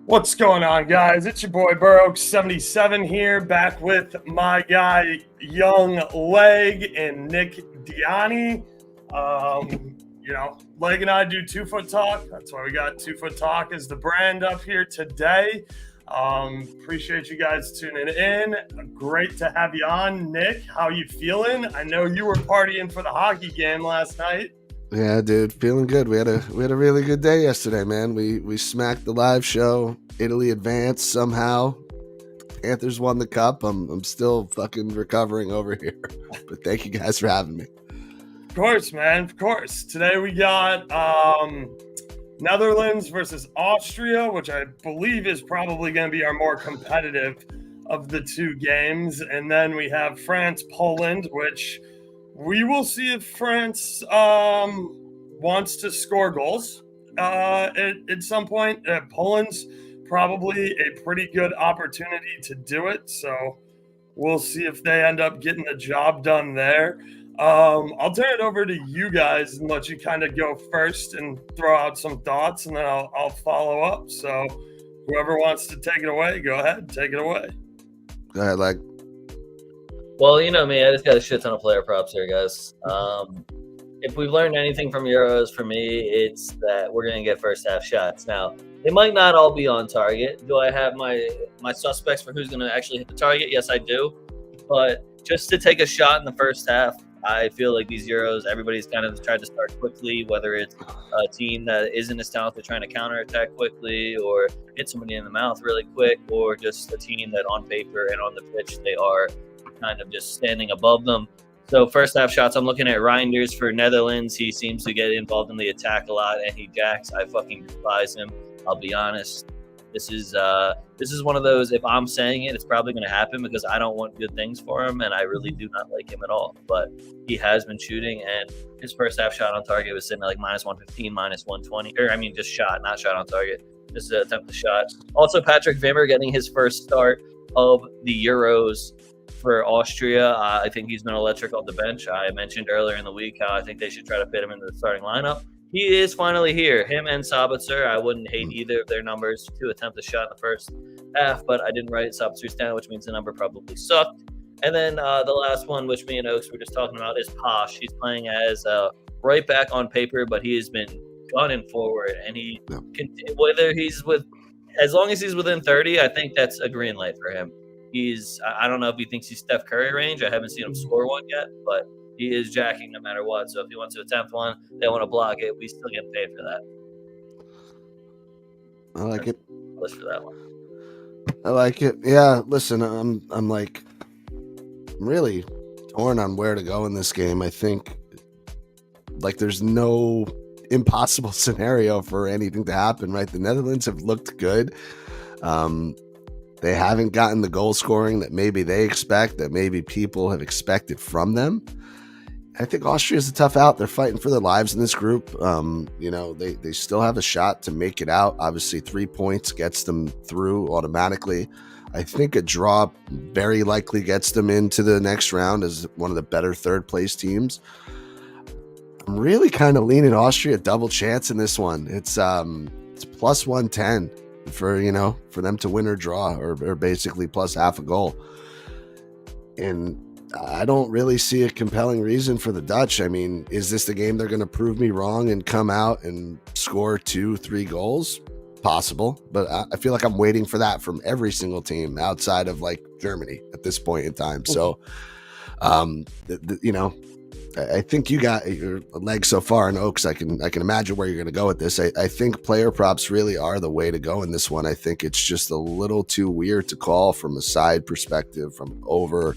What's going on, guys? It's your boy Burrow77 here, back with my guy Young Leg and Nick Dianni. Leg and I do 2FootTalk. That's why we got 2FootTalk as the brand up here today. Appreciate you guys tuning in. Great to have you on, Nick. How you feeling? I know you were partying for the hockey game last night. Yeah, dude, feeling good. We had a really good day yesterday, man. We smacked the live show. Italy advanced somehow. Panthers won the cup. I'm still fucking recovering over here. But thank you guys for having me. Of course, man. Of course. Today we got Netherlands versus Austria, which I believe is probably going to be our more competitive of the two games. And then we have France-Poland, which we will see if France wants to score goals at some point. Poland's probably a pretty good opportunity to do it. So we'll see if they end up getting the job done there. I'll turn it over to you guys and let you kind of go first and throw out some thoughts, and then I'll follow up. So whoever wants to take it away, go ahead. Take it away. Go ahead, Leg. Well, you know me, I just got a shit ton of player props here, guys. If we've learned anything from Euros, for me, it's that we're going to get first half shots. Now, they might not all be on target. Do I have my suspects for who's going to actually hit the target? Yes, I do. But just to take a shot in the first half, I feel like these Euros, everybody's kind of tried to start quickly, whether it's a team that isn't as talented trying to counterattack quickly or hit somebody in the mouth really quick, or just a team that on paper and on the pitch, they are kind of just standing above them. So first half shots, I'm looking at Reinders for Netherlands. He seems to get involved in the attack a lot, and he jacks. I fucking despise him. I'll be honest. This is one of those, if I'm saying it, it's probably going to happen because I don't want good things for him, and I really do not like him at all. But he has been shooting, and his first half shot on target was sitting at like minus 115, minus 120. Just shot, not shot on target. Just an attempt to shot. Also, Patrick Wimmer getting his first start of the Euros for Austria. I think he's been electric off the bench. I mentioned earlier in the week how I think they should try to fit him into the starting lineup. He is finally here. Him and Sabitzer. I wouldn't hate either of their numbers to attempt a shot in the first half, but I didn't write Sabitzer's down, which means the number probably sucked. And then the last one, which me and Oaks were just talking about, is Posh. He's playing as right back on paper, but he has been gunning forward, and he can, whether he's with, as long as he's within 30, I think that's a green light for him. I don't know if he thinks he's Steph Curry range. I haven't seen him score one yet, but he is jacking no matter what. So if he wants to attempt one, they want to block it. We still get paid for that. I like it. List for that one. I like it. Yeah, listen, I'm really torn on where to go in this game. I think like there's no impossible scenario for anything to happen, right? The Netherlands have looked good. They haven't gotten the goal scoring that maybe they expect, that maybe people have expected from them. I think Austria is a tough out. They're fighting for their lives in this group. They still have a shot to make it out. Obviously, 3 points gets them through automatically. I think a draw very likely gets them into the next round as one of the better third-place teams. I'm really kind of leaning Austria double chance in this one. It's plus 110 for them to win or draw, or basically plus half a goal. And I don't really see a compelling reason for the Dutch. I mean, is this the game they're going to prove me wrong and come out and score 2-3 goals? Possible, but I feel like I'm waiting for that from every single team outside of like Germany at this point in time. So, I think you got your leg so far in Oaks. I can imagine where you're going to go with this. I think player props really are the way to go in this one. I think it's just a little too weird to call from a side perspective, from over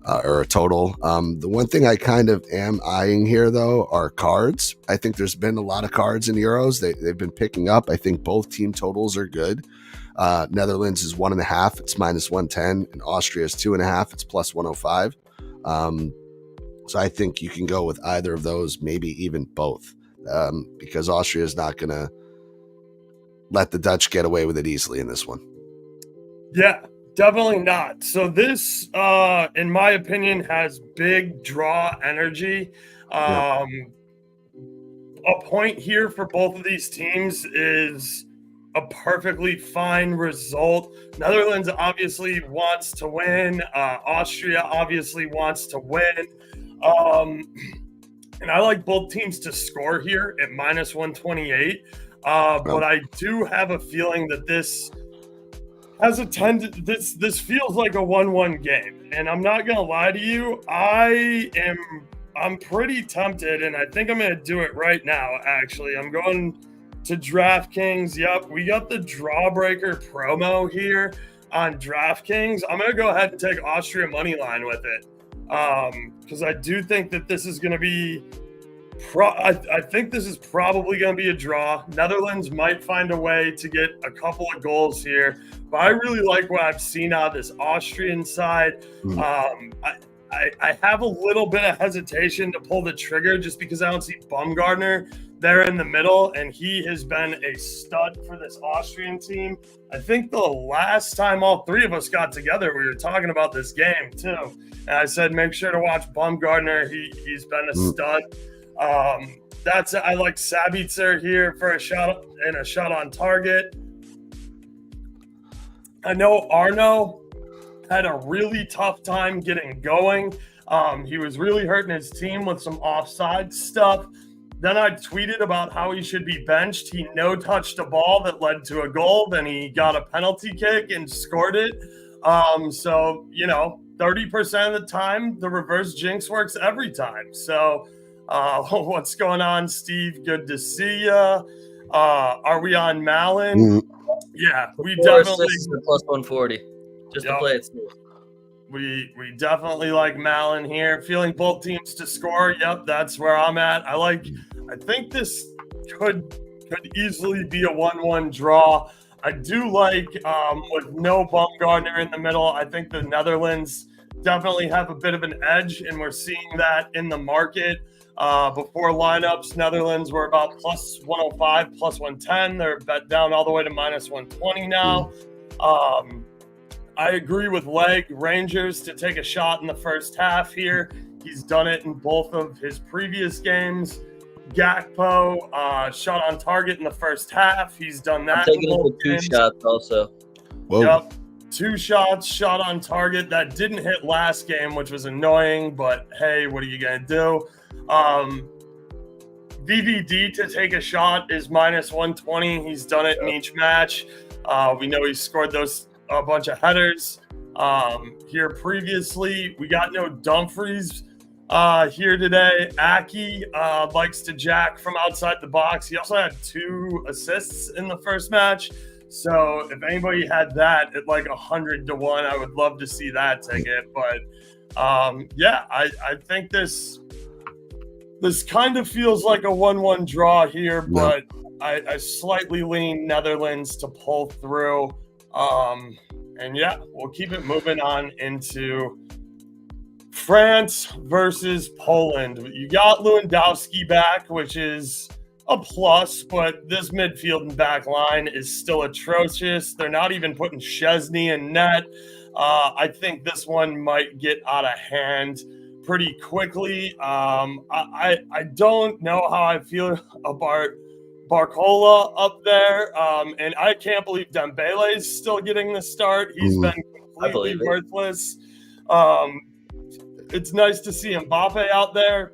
or a total. The one thing I kind of am eyeing here, though, are cards. I think there's been a lot of cards in Euros. They've been picking up. I think both team totals are good. Netherlands is 1.5. It's minus 110. And Austria is 2.5. It's plus 105. So I think you can go with either of those, maybe even both, because Austria is not going to let the Dutch get away with it easily in this one. Yeah, definitely not. So this, in my opinion, has big draw energy. A point here for both of these teams is a perfectly fine result. Netherlands obviously wants to win. Austria obviously wants to win. And I like both teams to score here at -128. But I do have a feeling that this has a this feels like a 1-1 game. And I'm not gonna lie to you, I'm pretty tempted, and I think I'm gonna do it right now, actually. I'm going to DraftKings. Yep, we got the Drawbreaker promo here on DraftKings. I'm gonna go ahead and take Austria money line with it. Because I do think that this is gonna be I think this is probably going to be a draw. Netherlands might find a way to get a couple of goals here, but I really like what I've seen out of this Austrian side. I have a little bit of hesitation to pull the trigger just because I don't see Baumgartner there in the middle, and he has been a stud for this Austrian team. I think the last time all three of us got together, we were talking about this game too, and I said make sure to watch Baumgartner. He's been a stud. I like Sabitzer here for a shot on target. I know Arno had a really tough time getting going. He was really hurting his team with some offside stuff. Then I tweeted about how he should be benched. He no-touched a ball that led to a goal. Then he got a penalty kick and scored it. So, 30% of the time, the reverse jinx works every time. So, what's going on, Steve? Good to see you. Are we on Malin? Yeah, we definitely plus 140 just to play it smooth. We definitely like Malin here. Feeling both teams to score. Yep, that's where I'm at. I think this could easily be a 1-1 draw. I do like with no Baumgartner in the middle. I think the Netherlands definitely have a bit of an edge, and we're seeing that in the market. Before lineups, Netherlands were about plus 105, plus 110. They're bet down all the way to minus 120 now. I agree with Rangers to take a shot in the first half here. He's done it in both of his previous games. Gakpo, shot on target in the first half. He's done that. I'm taking it with 2 shots also. Whoa. Yep. 2 shots, shot on target. That didn't hit last game, which was annoying, but hey, what are you going to do? VVD to take a shot is minus 120. He's done it in each match. We know he scored a bunch of headers here previously. We got no Dumfries here today. Aki likes to jack from outside the box. He also had 2 assists in the first match. So if anybody had that at like 100 to 1, I would love to see that ticket. But I think this kind of feels like a 1-1 draw here, but I slightly lean Netherlands to pull through. We'll keep it moving on into France versus Poland. You got Lewandowski back, which is a plus, but this midfield and back line is still atrocious. They're not even putting Szczesny in net. I think this one might get out of hand pretty quickly. I don't know how I feel about Barcola up there, and I can't believe Dembele is still getting the start. He's been completely worthless. It's nice to see Mbappe out there.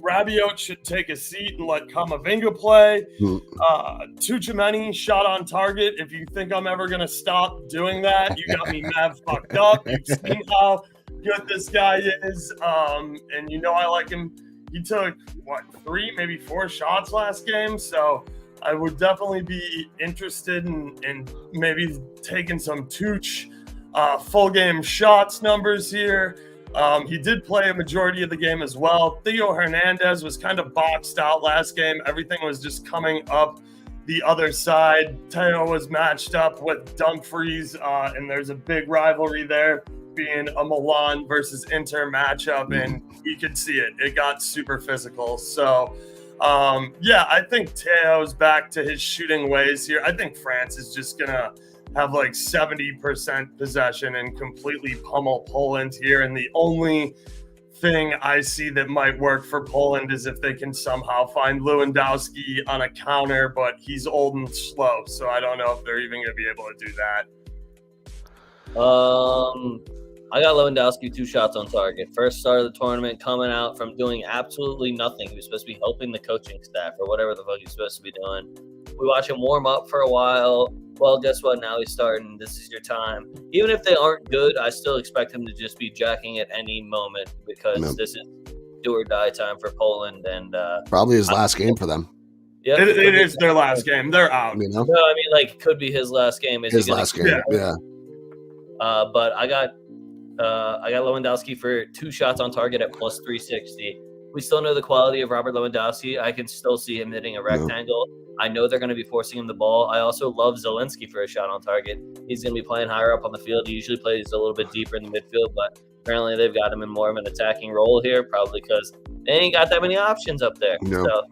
Rabiot should take a seat and let Kamavinga play. Tchouameni shot on target. If you think I'm ever going to stop doing that, you got me mad fucked up. You've seen how good this guy is, and I like him. He took, 3, maybe 4 shots last game, so I would definitely be interested in maybe taking some Tuch full game shots numbers here. He did play a majority of the game as well. Theo Hernandez was kind of boxed out last game. Everything was just coming up the other side. Theo was matched up with Dumfries, and there's a big rivalry there, being a Milan versus Inter matchup, and we could see it. It got super physical. So, I think Theo's back to his shooting ways here. I think France is just going to have like 70% possession and completely pummel Poland here. And the only thing I see that might work for Poland is if they can somehow find Lewandowski on a counter, but he's old and slow, so I don't know if they're even going to be able to do that. I got Lewandowski 2 shots on target. First start of the tournament, coming out from doing absolutely nothing. He was supposed to be helping the coaching staff or whatever the fuck he's supposed to be doing. We watch him warm up for a while. Well, guess what? Now he's starting. This is your time. Even if they aren't good, I still expect him to just be jacking at any moment because this is do or die time for Poland. And probably his last game for them. Yeah, it is their last game. They're out. You know? No, I mean, like, could be his last game. His last game, yeah. But I got Lewandowski for 2 shots on target at plus 360. We still know the quality of Robert Lewandowski. I can still see him hitting a rectangle. I know they're going to be forcing him the ball. I also love Zelensky for a shot on target. He's going to be playing higher up on the field. He usually plays a little bit deeper in the midfield, but apparently they've got him in more of an attacking role here, probably because they ain't got that many options up there. No. So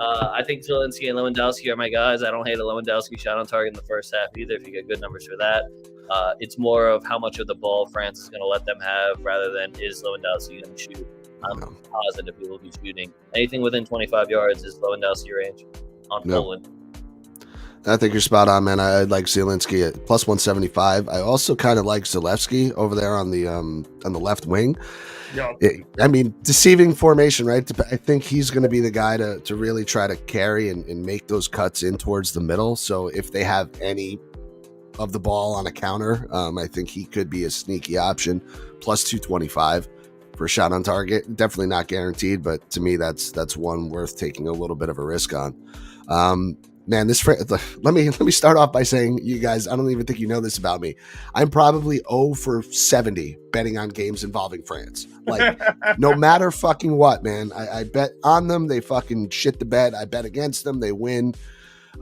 I think Zelensky and Lewandowski are my guys. I don't hate a Lewandowski shot on target in the first half either if you get good numbers for that. It's more of how much of the ball France is going to let them have rather than is Lewandowski going to shoot. I'm positive he will be shooting. Anything within 25 yards is Lewandowski range on Poland. I think you're spot on, man. I like Zielinski at plus 175. I also kind of like Zalewski over there on the left wing. I mean, deceiving formation, right? I think he's going to be the guy to really try to carry and make those cuts in towards the middle. So if they have any of the ball on a counter, I think he could be a sneaky option. Plus 225 for a shot on target. Definitely not guaranteed, but to me, that's one worth taking a little bit of a risk on. Man, let me start off by saying, you guys, I don't even think you know this about me. I'm probably 0 for 70 betting on games involving France. Like, no matter fucking what, man. I bet on them. They fucking shit the bed. I bet against them. They win.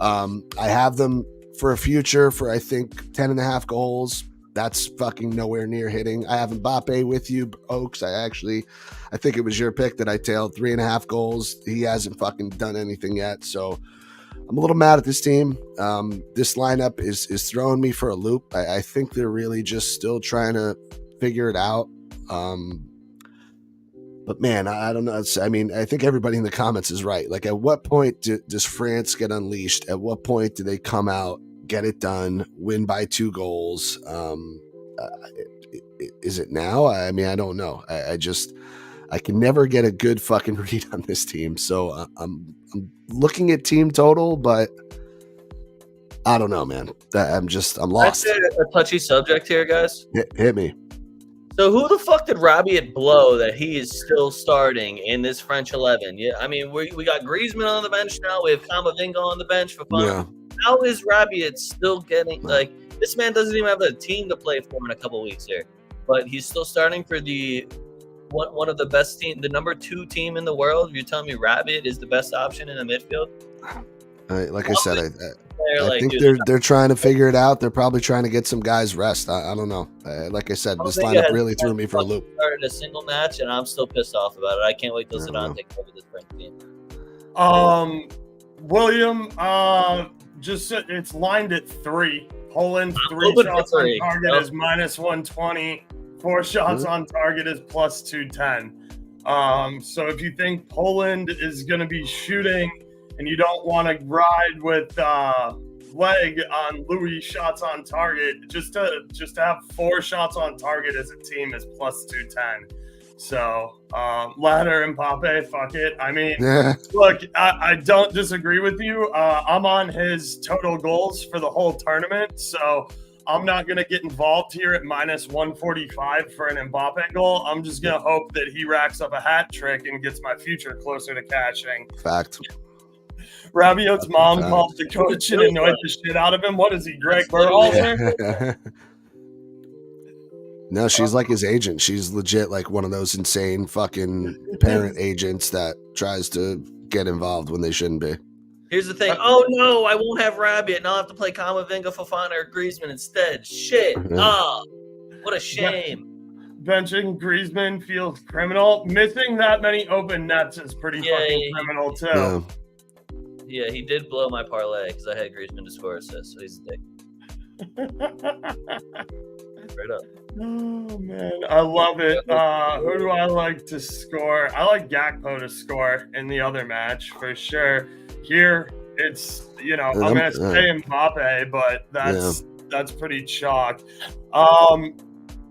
I have them for a future for, I think, 10.5 goals. That's fucking nowhere near hitting. I have Mbappe with you, Oaks. I think it was your pick that I tailed 3.5 goals. He hasn't fucking done anything yet. So I'm a little mad at this team. This lineup is throwing me for a loop. I think they're really just still trying to figure it out. But man, I don't know. I mean, I think everybody in the comments is right. Like, at what point does France get unleashed? At what point do they come out, get it done, win by 2 goals? Is it now? I mean, I don't know. I can never get a good fucking read on this team. So I'm looking at team total, but I don't know, man. I'm lost. That's a touchy subject here, guys. Hit me. So who the fuck did Rabiot blow that he is still starting in this French 11? Yeah, I mean, we got Griezmann on the bench now. We have Camavinga on the bench for fun. Yeah. How is Rabiot still getting, like, this man doesn't even have a team to play for in a couple weeks here, but he's still starting for the one of the best team, the number 2 team in the world. You're telling me Rabiot is the best option in the midfield? Like I said, I think they're trying to figure it out. They're probably trying to get some guys rest. I don't know. Like I said, this lineup really threw me for a loop. Started a single match, and I'm still pissed off about it. I can't wait till Zidane takes over this French team. William, it's lined at 3. Poland 3 shots on target is minus 120. 4 shots on target is plus 210. So if you think Poland is going to be shooting and you don't want to ride with leg on Louis shots on target, just to have 4 shots on target as a team is plus 210. So ladder Mbappe, fuck it. I mean, look, I don't disagree with you. I'm on his total goals for the whole tournament, so I'm not going to get involved here at minus 145 for an Mbappe goal. I'm just going to hope that he racks up a hat trick and gets my future closer to cashing. Fact. Rabiot's mom called the coach and annoyed the shit out of him. What is he, Greg Berhalter? No, she's like his agent. She's legit like one of those insane fucking parent agents that tries to get involved when they shouldn't be. Here's the thing. Oh, no, I won't have Rabiot. Now I have to play Camavinga, Fofana, or Griezmann instead. Shit. What a shame. Benching Griezmann feels criminal. Missing that many open nets is pretty fucking criminal, too. Yeah, he did blow my parlay because I had Griezmann to score assists, so he's a dick. Straight up. Oh man, I love it. Who do I like to score? I like Gakpo to score in the other match for sure. Here, it's I'm gonna say Mbappe, but that's pretty chalk.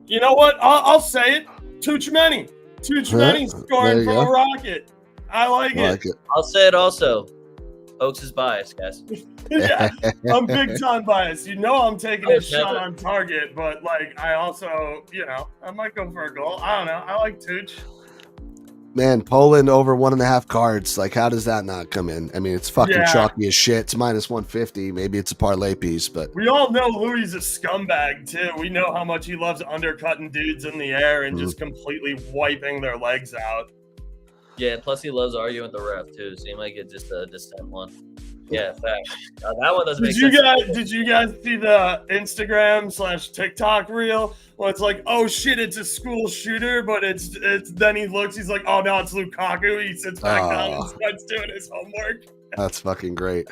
You know what? I'll say it. Tuchmeni scoring from a rocket. I like it. I'll say it also. Oaks is biased, guys. Yeah, I'm big time biased. I'm taking a shot on target, but I also, I might go for a goal. I don't know. I like Tuch. Man, Poland over 1.5 cards. How does that not come in? I mean, it's fucking chalky as shit. It's minus 150. Maybe it's a parlay piece, but we all know Louis is a scumbag too. We know how much he loves undercutting dudes in the air and just completely wiping their legs out. Yeah, plus he loves arguing with the ref too, so he might get just a dissent one. Yeah, facts. That one doesn't make sense. Did you guys see the Instagram/TikTok reel where it's oh shit, it's a school shooter, but it's then he looks, he's like, oh no, it's Lukaku. He sits back down and starts doing his homework. That's fucking great.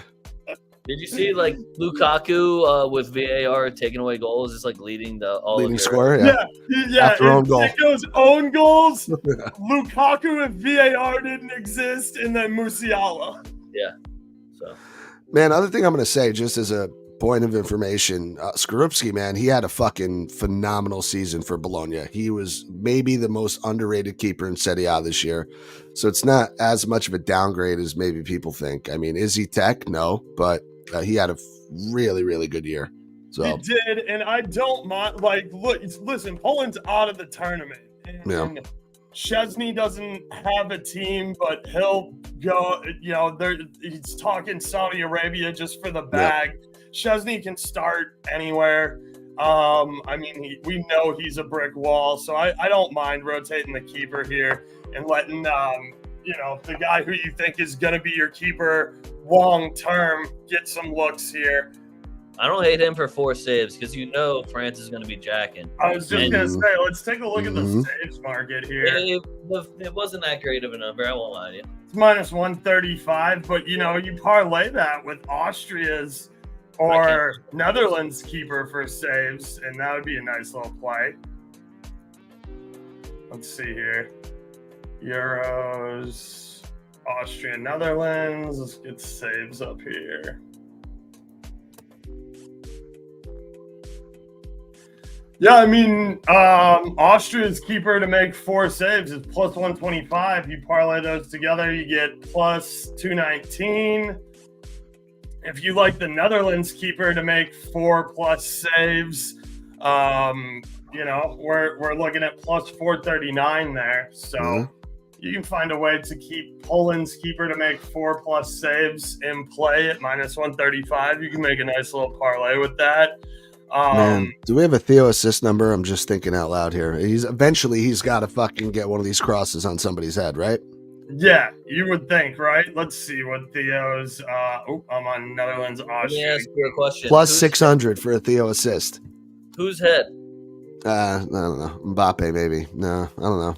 Did you see Lukaku with VAR taking away goals is leading leading scorer? Yeah. After own goal. Goes own goals. Lukaku and VAR didn't exist, and then Musiala. Yeah. So, man, other thing I'm going to say, just as a point of information, Skorupski, man, he had a fucking phenomenal season for Bologna. He was maybe the most underrated keeper in Serie A this year. So it's not as much of a downgrade as maybe people think. I mean, is he tech? No, but he had a really, really good year. So he did, and I don't mind. Listen, Poland's out of the tournament. And Szczesny doesn't have a team, but he'll go. He's talking Saudi Arabia just for the bag. Szczesny can start anywhere. We know he's a brick wall, so I don't mind rotating the keeper here and letting the guy who you think is going to be your keeper long term get some looks here. I don't hate him for 4 saves because France is going to be jacking. I was just going to say, let's take a look at the saves market here. It wasn't that great of a number, I won't lie to you. It's minus 135, but you parlay that with Austria's or Netherlands keeper for saves, and that would be a nice little play. Let's see here. Euros, Austria, Netherlands. Let's get saves up here. Yeah, Austria's keeper to make 4 saves is plus 125. You parlay those together, you get plus 219. If you like the Netherlands keeper to make 4+ saves, we're looking at plus 439 there. So you can find a way to keep Poland's keeper to make 4+ saves in play at minus 135. You can make a nice little parlay with that. Man, do we have a Theo assist number? I'm just thinking out loud here. He's got to fucking get one of these crosses on somebody's head, right? Yeah, you would think, right? Let's see what Theo's. I'm on Netherlands. Let me ask you a question. Plus 600 for a Theo assist. Whose head? I don't know. Mbappe, maybe. No, I don't know.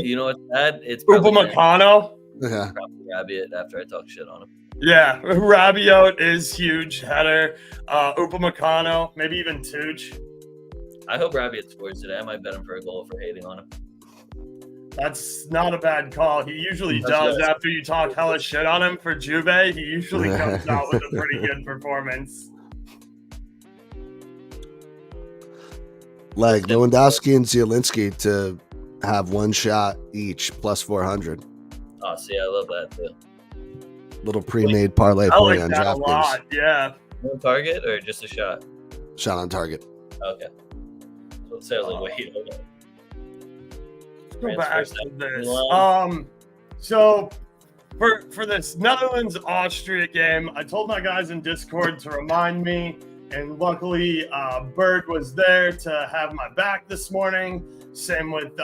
You know what's bad? It's Upamecano. Yeah. Probably Rabiot after I talk shit on him. Yeah, Rabiot is huge header. Upamecano, maybe even Tuch. I hope Rabiot scores today. I might bet him for a goal for hating on him. That's not a bad call. He usually does after you talk hella shit on him for Juve. He usually comes out with a pretty good performance. Lewandowski and Zielinski to have 1 shot each plus 400. Oh, see, I love that too. Little pre-made parlay I like on that a lot. Yeah. On target or just a shot? Shot on target. Okay. So it sounds like wait. Okay. Let's go back to this. So for this Netherlands Austria game, I told my guys in Discord to remind me, and luckily Bird was there to have my back this morning. Same with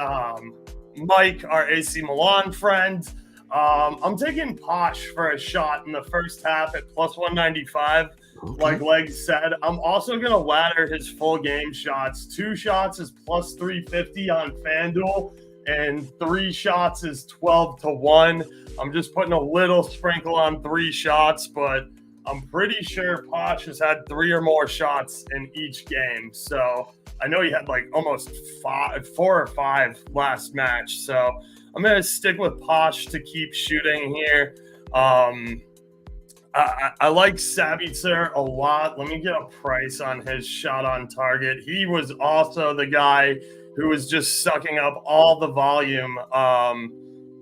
Mike, our AC Milan friend. I'm taking Posh for a shot in the first half at plus 195. Okay. Like Legs said, I'm also going to ladder his full game shots. 2 shots is plus 350 on FanDuel, and 3 shots is 12 to 1. I'm just putting a little sprinkle on 3 shots, but I'm pretty sure Posh has had 3 or more shots in each game. So I know he had like almost 4 or 5 last match. So I'm going to stick with Posh to keep shooting here. I like Sabitzer a lot. Let me get a price on his shot on target. He was also the guy who was just sucking up all the volume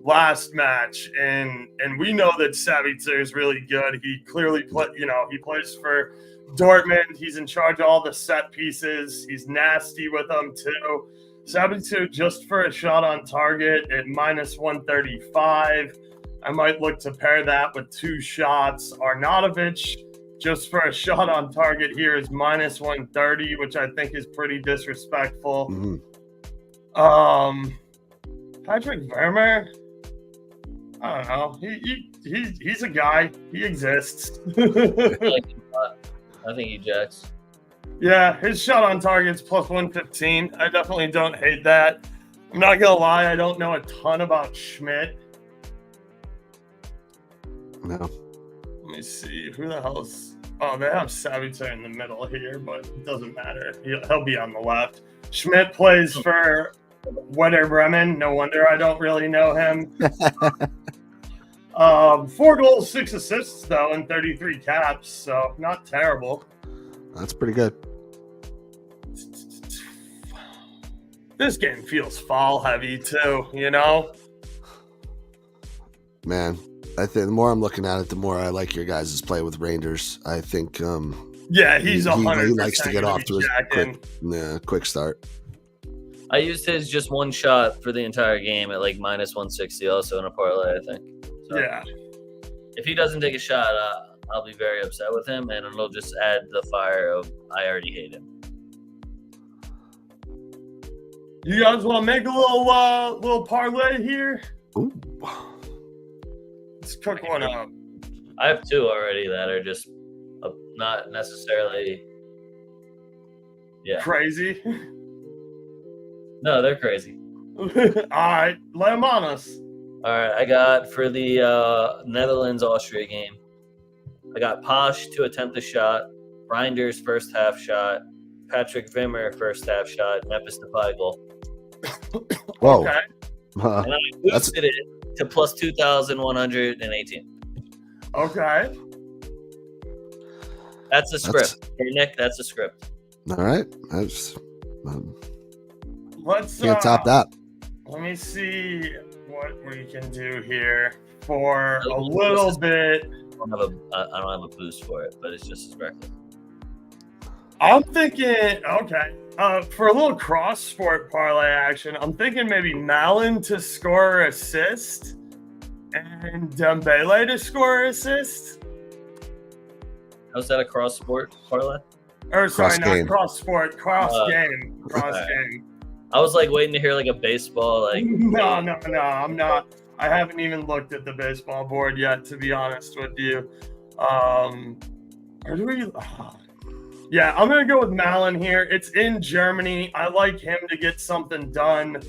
last match, and we know that Sabitzer is really good. He clearly he plays for Dortmund. He's in charge of all the set pieces. He's nasty with them too. Sabitzer just for a shot on target at -135. I might look to pair that with 2 shots. Arnautovic just for a shot on target here is -130, which I think is pretty disrespectful. Patrick Vermeer, I don't know. He's a guy. He exists. I think he jacks. Yeah, his shot on target's +115. I definitely don't hate that. I'm not gonna lie, I don't know a ton about Schmidt. No. Let me see. Who the hell's... Oh, they have Sabitzer in the middle here, but it doesn't matter. He'll be on the left. Schmidt plays for Werder Bremen. No wonder I don't really know him. 4 goals, 6 assists, though, and 33 caps, so not terrible. That's pretty good. This game feels fall heavy, too, you know? Man, I think the more I'm looking at it, the more I like your guys' play with Rangers. I think yeah, he's 100%. He likes to get off to a quick start. I used his just 1 shot for the entire game at like -160 also in a parlay, I think. So yeah. If he doesn't take a shot, I'll be very upset with him, and it'll just add the fire of I already hate him. You guys want to make a little parlay here? Ooh. Let's cook one up. I have 2 already that are just not necessarily crazy. No, they're crazy. All right, lay them on us. All right, I got for the Netherlands-Austria game, I got Posh to attempt a shot, Reinders first half shot, Patrick Wimmer first half shot, Memphis Depay goal. Whoa. Okay. And I boosted it to +2,118. Okay. That's the script. Hey, Nick, that's the script. All right. Let's can't top that. Let me see what we can do here for a little bit. I don't have a boost for it, but it's just as reckless. I'm thinking, okay, for a little cross-sport parlay action, I'm thinking maybe Malin to score or assist and Dembele to score or assist. How's that a cross-sport parlay? Or sorry, Cross-game. not cross-sport, cross-game. Cross-game. I was like waiting to hear like a baseball. Like No, I'm not. I haven't even looked at the baseball board yet, to be honest with you. Or do we... Yeah, I'm going to go with Malin here. It's in Germany. I like him to get something done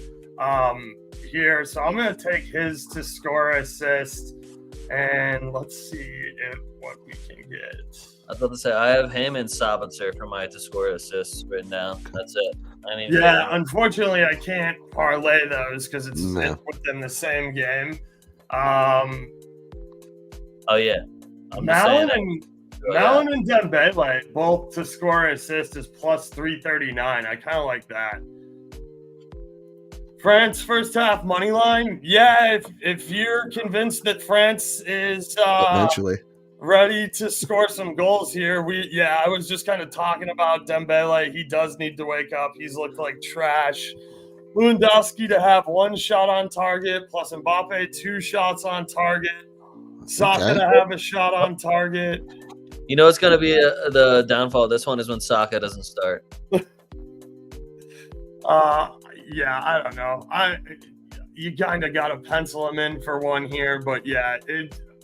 here. So I'm going to take his to score assist. And let's see what we can get. I was about to say, I have him and Sabitzer for my to score assists written down. That's it. Unfortunately, I can't parlay those because it's within the same game. Oh, yeah. Malin and Dembele both to score assist is +339. I kind of like that. France first half money line. Yeah, if you're convinced that France is eventually ready to score some goals here, I was just kind of talking about Dembele. He does need to wake up. He's looked like trash. Lewandowski to have 1 shot on target, plus Mbappe 2 shots on target. Saka to have a shot on target. You know, it's going to be the downfall of this one is when Saka doesn't start. I don't know. You kind of got to pencil him in for one here, but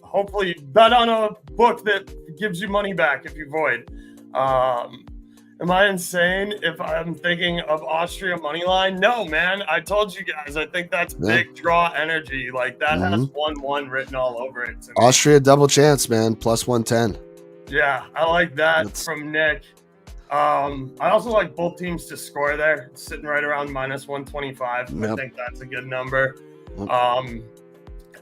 hopefully bet on a book that gives you money back if you void. Am I insane if I'm thinking of Austria money line? No, man. I told you guys. I think that's big draw energy. Like that has 1-1 written all over it. Austria double chance, man. +110. Yeah, I like that from Nick. I also like both teams to score there. It's sitting right around minus 125. Yep. I think that's a good number. Yep.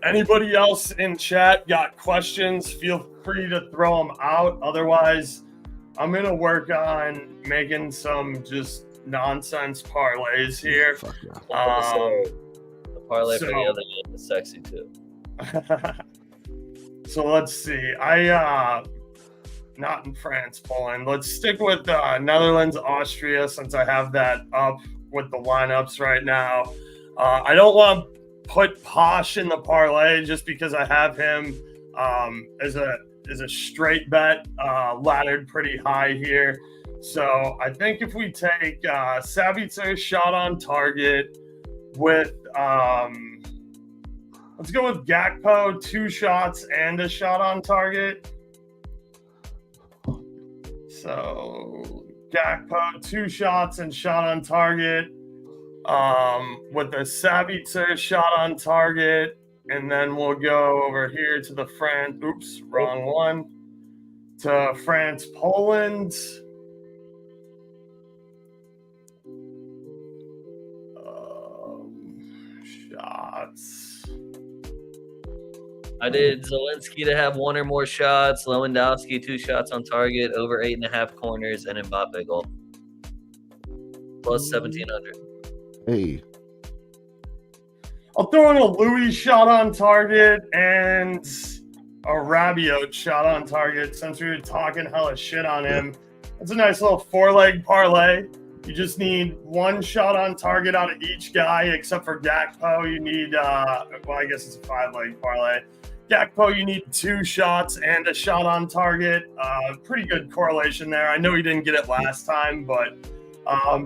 Anybody else in chat got questions? Feel free to throw them out. Otherwise, I'm going to work on making some just nonsense parlays here. Fuck yeah. The parlay for the other game is sexy too. So let's see. Not in France, Poland. Let's stick with Netherlands, Austria, since I have that up with the lineups right now. I don't want to put Posh in the parlay just because I have him as a straight bet, laddered pretty high here. So I think if we take Sabitzer shot on target with let's go with Gakpo, 2 shots and a shot on target. So Gakpo, 2 shots and shot on target. With a Sabitzer shot on target. And then we'll go over here to the France. Oops, wrong one. To France, Poland. Shots. I did Zelensky to have 1 or more shots, Lewandowski 2 shots on target, over 8.5 corners, and Mbappe goal. Plus 1,700. Hey. I'll throw in a Louis shot on target and a Rabiot shot on target since we were talking hella shit on him. It's a nice little 4-leg parlay. You just need 1 shot on target out of each guy, except for Gakpo. You need, well, I guess it's a 5-leg parlay. Gakpo, you need 2 shots and a shot on target. Pretty good correlation there. I know he didn't get it last time, but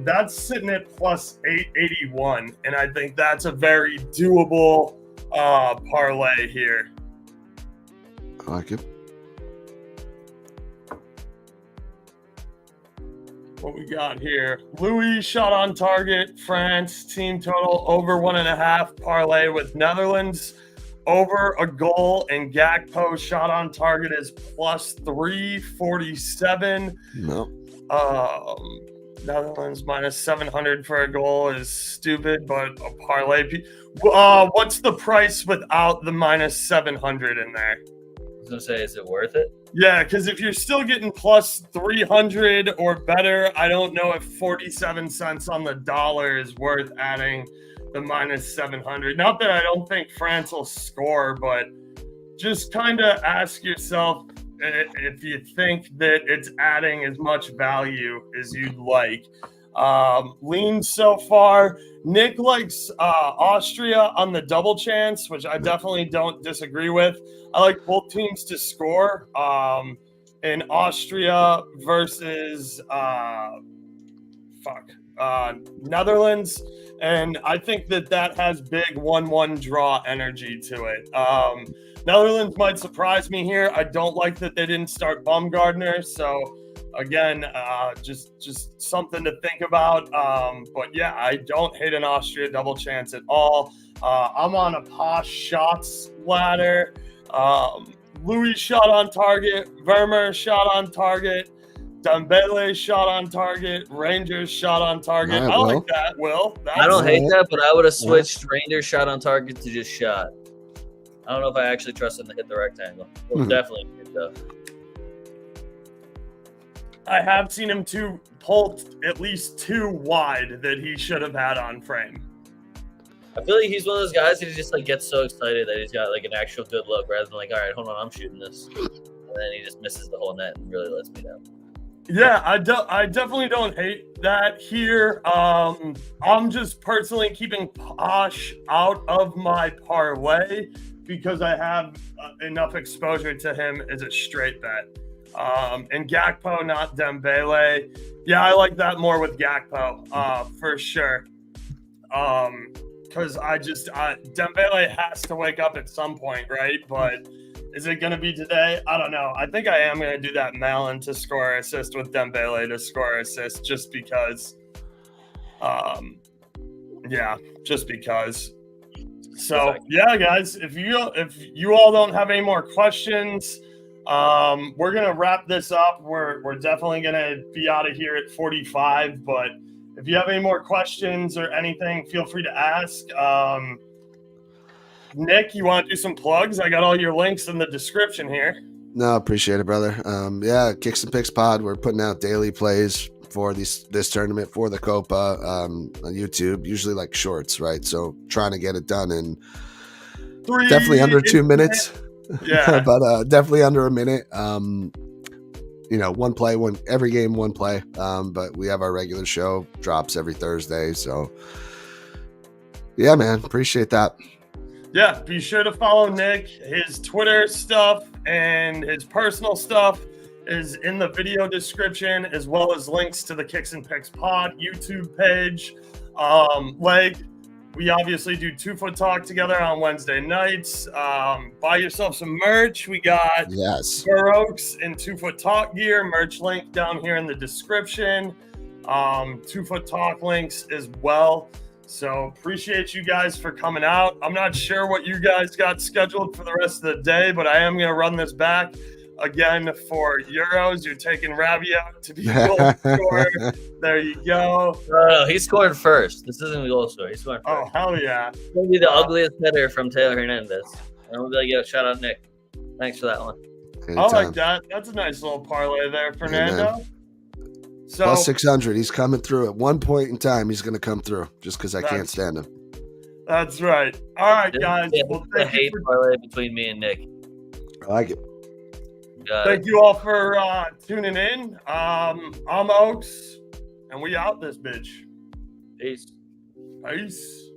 that's sitting at plus 881, and I think that's a very doable parlay here. I like it. What we got here? Louis shot on target, France, team total over 1.5, parlay with Netherlands over a goal, and Gakpo shot on target is plus 347. No. Netherlands minus 700 for a goal is stupid, but a parlay. What's the price without the minus 700 in there? I was going to say, is it worth it? Yeah, because if you're still getting plus 300 or better, I don't know if 47 cents on the dollar is worth adding the minus 700. Not that I don't think France will score, but just kind of ask yourself if you think that it's adding as much value as you'd like. Lean so far. Nick likes Austria on the double chance, which I definitely don't disagree with. I like both teams to score in Austria versus Netherlands. And I think that has big 1-1 draw energy to it. Netherlands might surprise me here. I don't like that they didn't start Baumgartner. So, again, just something to think about. But, yeah, I don't hate an Austria double chance at all. I'm on a Posh shots ladder. Louis shot on target. Vermeer shot on target. Dembele shot on target. Rangers shot on target. Right, I like that, Will. I don't hate that, but I would have switched Rangers shot on target to just shot. I don't know if I actually trust him to hit the rectangle. We'll definitely hit though. I have seen him pull at least 2 wide that he should have had on frame. I feel like he's one of those guys who just like gets so excited that he's got like an actual good look rather than like, all right, hold on, I'm shooting this. And then he just misses the whole net and really lets me down. Yeah, I definitely don't hate that here. I'm just personally keeping Posh out of my parlay because I have enough exposure to him as a straight bet. And Gakpo, not Dembele. Yeah, I like that more with Gakpo, for sure. Because Dembele has to wake up at some point, right? But is it going to be today? I don't know. I think I am going to do that Malin to score assist with Dembele to score assist just because. Just because. So, yeah, guys, if you all don't have any more questions, We're gonna wrap this up. We're definitely gonna be out of here at 45. But if you have any more questions or anything, feel free to ask. Nick, you want to do some plugs? I got all your links in the description here. No, appreciate it, brother. Yeah, Kicks and Picks Pod. We're putting out daily plays for this tournament for the Copa on YouTube. Usually like shorts, right? So trying to get it done in definitely under 2 minutes. Yeah, but definitely under a minute. One play, every game, one play. But we have our regular show drops every Thursday. So yeah, man, appreciate that. Yeah, be sure to follow Nick. His Twitter stuff and his personal stuff is in the video description, as well as links to the Kicks and Picks Pod YouTube page. We obviously do 2FootTalk together on Wednesday nights. Buy yourself some merch. We got Burroaks and 2FootTalk gear. Merch link down here in the description. 2FootTalk links as well. So appreciate you guys for coming out. I'm not sure what you guys got scheduled for the rest of the day, but I am going to run this back again for Euros. You're taking Rabiot to be goal scorer. There you go. No, he scored first. This isn't a goal scorer. He scored first. Oh, hell yeah. It's going to be the ugliest header from Taylor Hernandez. And we'll be like, yo, shout out Nick. Thanks for that one. Anytime. I like that. That's a nice little parlay there, Fernando. So, plus 600. He's coming through. At one point in time, he's going to come through just because I can't stand him. That's right. All right, guys. Well, the hate parlay between me and Nick. I like it. Thank you all for tuning in. I'm Oaks, and we out this bitch. Peace. Peace.